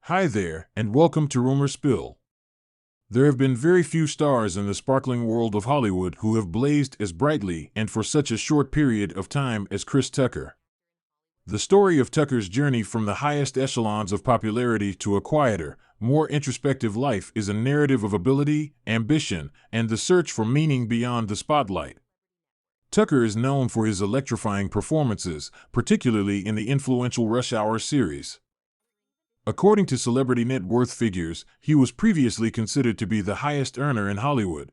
Hi there, and welcome to Rumor Spill. There have been very few stars in the sparkling world of Hollywood who have blazed as brightly and for such a short period of time as Chris Tucker. The story of Tucker's journey from the highest echelons of popularity to a quieter, more introspective life is a narrative of ability, ambition, and the search for meaning beyond the spotlight. Tucker is known for his electrifying performances, particularly in the influential Rush Hour series. According to celebrity net worth figures, he was previously considered to be the highest earner in Hollywood.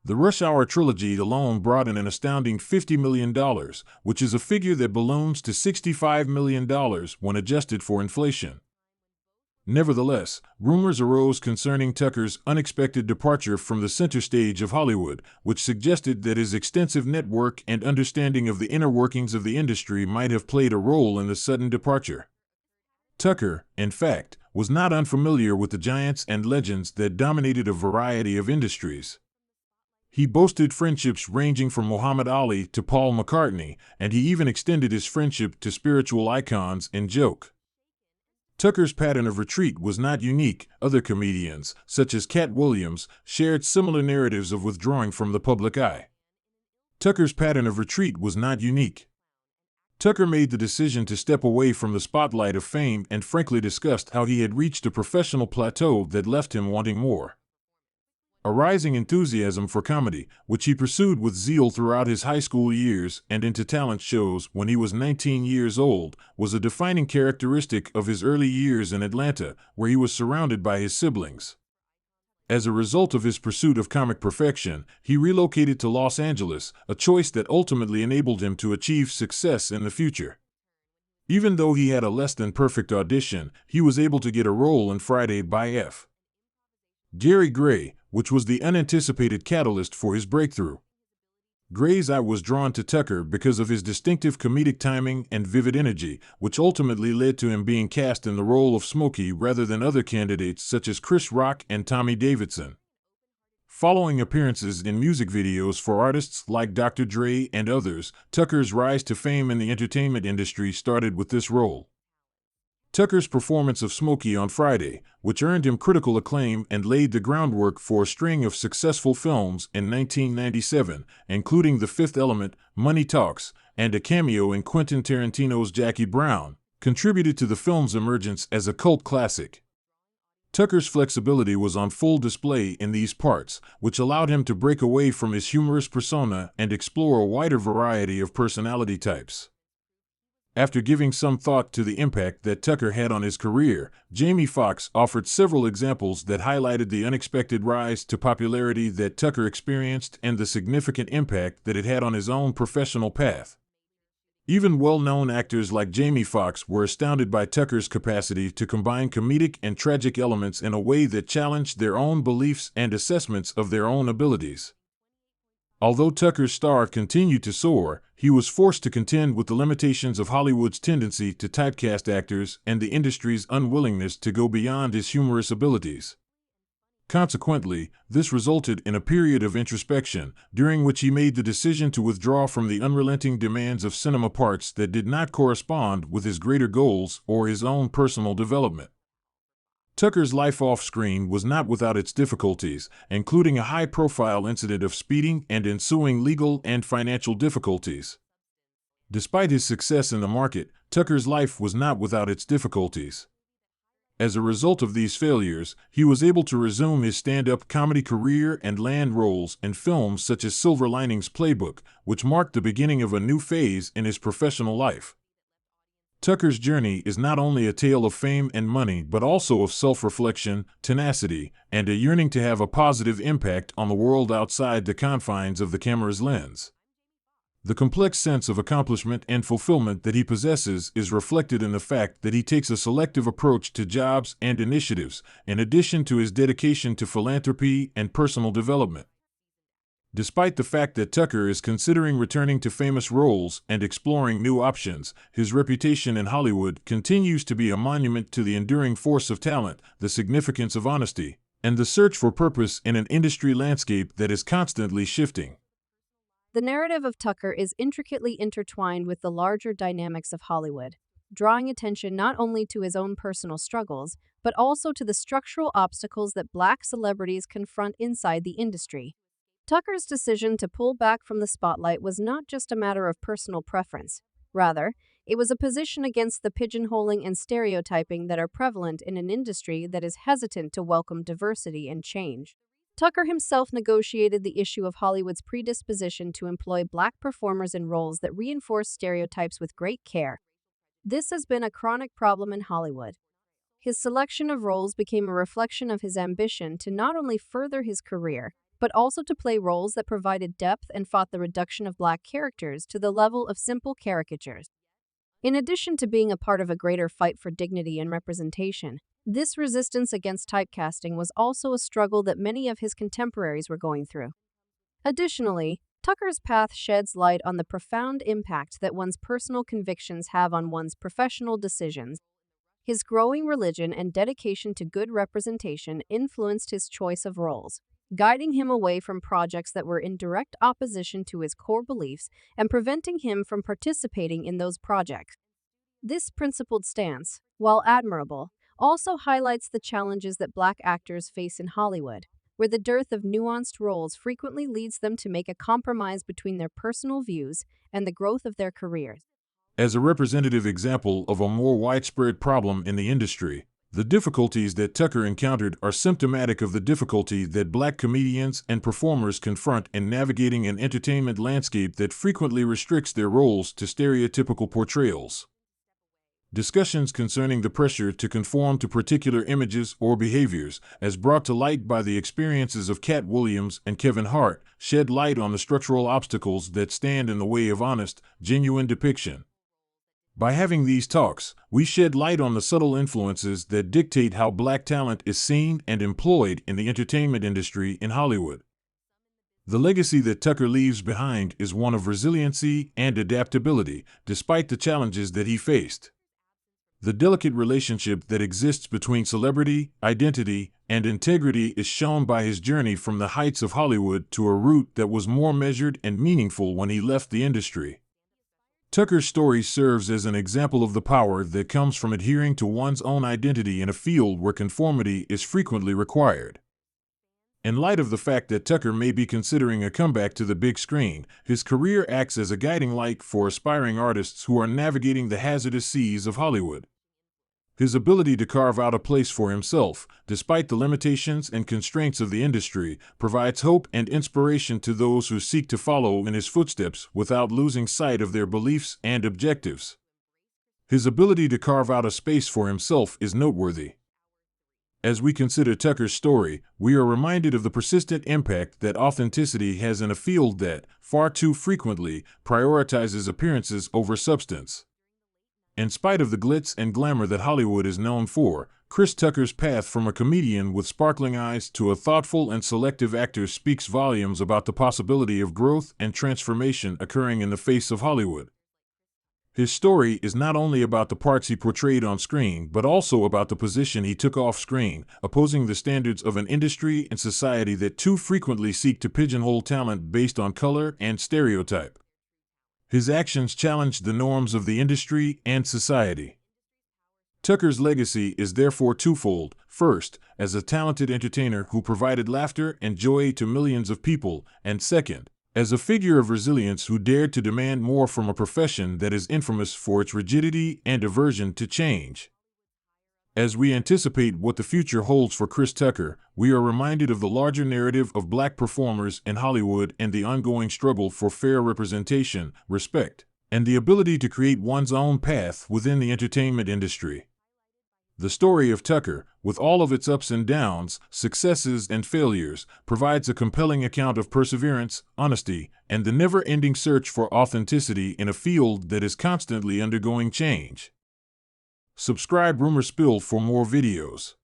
The Rush Hour trilogy alone brought in an astounding $50 million, which is a figure that balloons to $65 million when adjusted for inflation. Nevertheless, rumors arose concerning Tucker's unexpected departure from the center stage of Hollywood, which suggested that his extensive network and understanding of the inner workings of the industry might have played a role in the sudden departure. Tucker, in fact, was not unfamiliar with the giants and legends that dominated a variety of industries. He boasted friendships ranging from Muhammad Ali to Paul McCartney, and he even extended his friendship to spiritual icons in joke. Tucker's pattern of retreat was not unique. Other comedians, such as Cat Williams, shared similar narratives of withdrawing from the public eye. Tucker's pattern of retreat was not unique. Tucker made the decision to step away from the spotlight of fame and frankly discussed how he had reached a professional plateau that left him wanting more. A rising enthusiasm for comedy, which he pursued with zeal throughout his high school years and into talent shows when he was 19 years old, was a defining characteristic of his early years in Atlanta, where he was surrounded by his siblings. As a result of his pursuit of comic perfection, he relocated to Los Angeles, a choice that ultimately enabled him to achieve success in the future. Even though he had a less than perfect audition, he was able to get a role in Friday by F. Gary Gray, which was the unanticipated catalyst for his breakthrough. Gray's eye was drawn to Tucker because of his distinctive comedic timing and vivid energy, which ultimately led to him being cast in the role of Smokey rather than other candidates such as Chris Rock and Tommy Davidson. Following appearances in music videos for artists like Dr. Dre and others, Tucker's rise to fame in the entertainment industry started with this role. Tucker's performance of Smokey on Friday, which earned him critical acclaim and laid the groundwork for a string of successful films in 1997, including The Fifth Element, Money Talks, and a cameo in Quentin Tarantino's Jackie Brown, contributed to the film's emergence as a cult classic. Tucker's flexibility was on full display in these parts, which allowed him to break away from his humorous persona and explore a wider variety of personality types. After giving some thought to the impact that Tucker had on his career, Jamie Foxx offered several examples that highlighted the unexpected rise to popularity that Tucker experienced and the significant impact that it had on his own professional path. Even well-known actors like Jamie Foxx were astounded by Tucker's capacity to combine comedic and tragic elements in a way that challenged their own beliefs and assessments of their own abilities. Although Tucker's star continued to soar, he was forced to contend with the limitations of Hollywood's tendency to typecast actors and the industry's unwillingness to go beyond his humorous abilities. Consequently, this resulted in a period of introspection, during which he made the decision to withdraw from the unrelenting demands of cinema parts that did not correspond with his greater goals or his own personal development. Tucker's life off-screen was not without its difficulties, including a high-profile incident of speeding and ensuing legal and financial difficulties. Despite his success in the market, Tucker's life was not without its difficulties. As a result of these failures, he was able to resume his stand-up comedy career and land roles in films such as Silver Linings Playbook, which marked the beginning of a new phase in his professional life. Tucker's journey is not only a tale of fame and money but also of self-reflection, tenacity, and a yearning to have a positive impact on the world outside the confines of the camera's lens. The complex sense of accomplishment and fulfillment that he possesses is reflected in the fact that he takes a selective approach to jobs and initiatives, in addition to his dedication to philanthropy and personal development. Despite the fact that Tucker is considering returning to famous roles and exploring new options, his reputation in Hollywood continues to be a monument to the enduring force of talent, the significance of honesty, and the search for purpose in an industry landscape that is constantly shifting. The narrative of Tucker is intricately intertwined with the larger dynamics of Hollywood. drawing attention not only to his own personal struggles, but also to the structural obstacles that Black celebrities confront inside the industry. Tucker's decision to pull back from the spotlight was not just a matter of personal preference. Rather, it was a position against the pigeonholing and stereotyping that are prevalent in an industry that is hesitant to welcome diversity and change. Tucker himself negotiated the issue of Hollywood's predisposition to employ Black performers in roles that reinforce stereotypes with great care. This has been a chronic problem in Hollywood. His selection of roles became a reflection of his ambition to not only further his career, but also to play roles that provided depth and fought the reduction of Black characters to the level of simple caricatures. In addition to being a part of a greater fight for dignity and representation, this resistance against typecasting was also a struggle that many of his contemporaries were going through. Additionally, Tucker's path sheds light on the profound impact that one's personal convictions have on one's professional decisions. His growing religion and dedication to good representation influenced his choice of roles, guiding him away from projects that were in direct opposition to his core beliefs and preventing him from participating in those projects. This principled stance, while admirable, also highlights the challenges that Black actors face in Hollywood, where the dearth of nuanced roles frequently leads them to make a compromise between their personal views and the growth of their careers. As a representative example of a more widespread problem in the industry, the difficulties that Tucker encountered are symptomatic of the difficulty that Black comedians and performers confront in navigating an entertainment landscape that frequently restricts their roles to stereotypical portrayals. Discussions concerning the pressure to conform to particular images or behaviors, as brought to light by the experiences of Cat Williams and Kevin Hart, shed light on the structural obstacles that stand in the way of honest, genuine depiction. By having these talks, we shed light on the subtle influences that dictate how Black talent is seen and employed in the entertainment industry in Hollywood. The legacy that Tucker leaves behind is one of resiliency and adaptability, despite the challenges that he faced. The delicate relationship that exists between celebrity, identity, and integrity is shown by his journey from the heights of Hollywood to a route that was more measured and meaningful when he left the industry. Tucker's story serves as an example of the power that comes from adhering to one's own identity in a field where conformity is frequently required. In light of the fact that Tucker may be considering a comeback to the big screen, his career acts as a guiding light for aspiring artists who are navigating the hazardous seas of Hollywood. His ability to carve out a place for himself, despite the limitations and constraints of the industry, provides hope and inspiration to those who seek to follow in his footsteps without losing sight of their beliefs and objectives. His ability to carve out a space for himself is noteworthy. As we consider Tucker's story, we are reminded of the persistent impact that authenticity has in a field that, far too frequently, prioritizes appearances over substance. In spite of the glitz and glamour that Hollywood is known for, Chris Tucker's path from a comedian with sparkling eyes to a thoughtful and selective actor speaks volumes about the possibility of growth and transformation occurring in the face of Hollywood. His story is not only about the parts he portrayed on screen, but also about the position he took off screen, opposing the standards of an industry and society that too frequently seek to pigeonhole talent based on color and stereotype. His actions challenged the norms of the industry and society. Tucker's legacy is therefore twofold. First, as a talented entertainer who provided laughter and joy to millions of people, and second, as a figure of resilience who dared to demand more from a profession that is infamous for its rigidity and aversion to change. As we anticipate what the future holds for Chris Tucker, we are reminded of the larger narrative of Black performers in Hollywood and the ongoing struggle for fair representation, respect, and the ability to create one's own path within the entertainment industry. The story of Tucker, with all of its ups and downs, successes and failures, provides a compelling account of perseverance, honesty, and the never-ending search for authenticity in a field that is constantly undergoing change. Subscribe Rumor Spill for more videos.